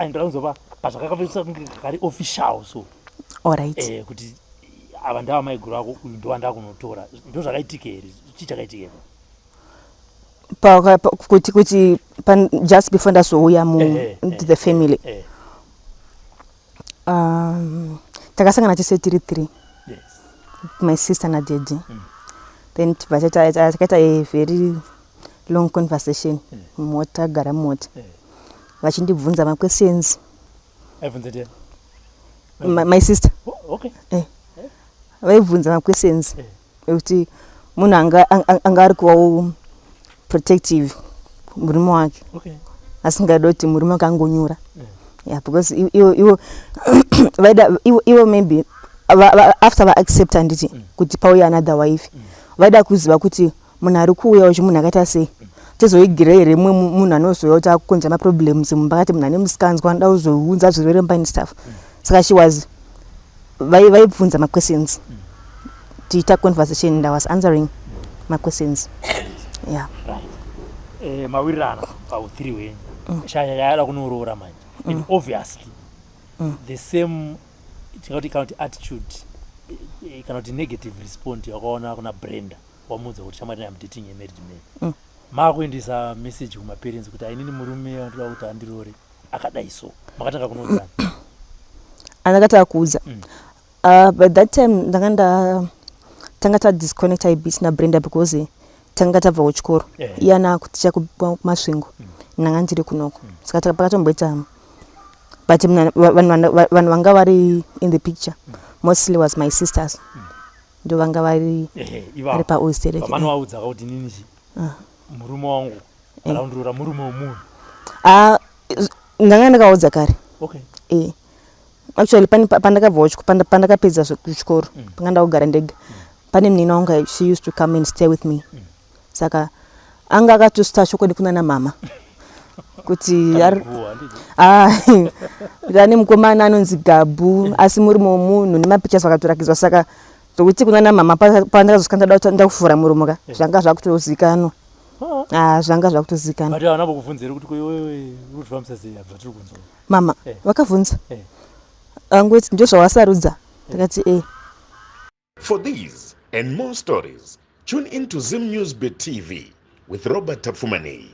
aindoda kuzopa pazvakakapesa kari official so alright kuti ava ndava maiguru ako uyu ndowanda kunotora ndo zvakaitika here chii chakaitika here kuti just before ndazouya to the family takasangana tese tiri 3 my sister nadedi then takaita a very long conversation mota gara mota vachindibvunza maquestions my sister vaibvunza maquestions ekuti munhu anga ari kuvawo protective murume wake asingada kuti murume wake angonyura because iwo maybe after vaaccepta handiti kuti pauya another wife vaida kuziva kuti munhu ari kuuya uchi munhu akaita sei tizoigira here mumwe munhu anozouya kuti akukonza maproblems mumba kati munhu ane musikanzwa anoda kuzounza zvirwere mubani stuff saka she was vaibvunza maquestions tiita conversation and I was answering my questions mawirirana pau3 wenyu shaya yaada kunoroora manje and obviously the same tingati kana kuti attitude kana kuti negative response yakaona kuna Brenda wamudza kuti chamati I'm dating a married man makuendesa message kuma parents kuti ainini murume anoda kuti andirore akadai so makatanga kunodzana anakata kuudza but that time tanga ta disconnect a bit na Brenda because tanga tabva kuchikoro iyana kuticha kumasvingo nanga ndiri kunoko saka takatomboita but vanhu vanga vari in the picture mostly was my sisters ndo vanga vari pa oyster vamano vaudza kuti nini murume wangu araundura murume womunhu ndanga ndakaudza kare actually pandakapedza kuchikoro panga kugara ndega pane munina wangu she used to come and stay with me saka anga akatosita chokwadi kuna namama kuti ane mukomana anonzi Gabu asi murume womunhu nemapictures vakatorakizwa saka zokuti kuna namama pandakazosvika ndada ndakufura murume zvanga zvakutozikanwa zvanga zvakutozikanwa but havana kukubvunzira kuti iwewe uri kufambisa sei zvatiri kunzwa mama vakabvunza angoti ndo zvawasarudza ndakati For these and more stories, tune in to Zim News Bet TV with Robert Tapfumani.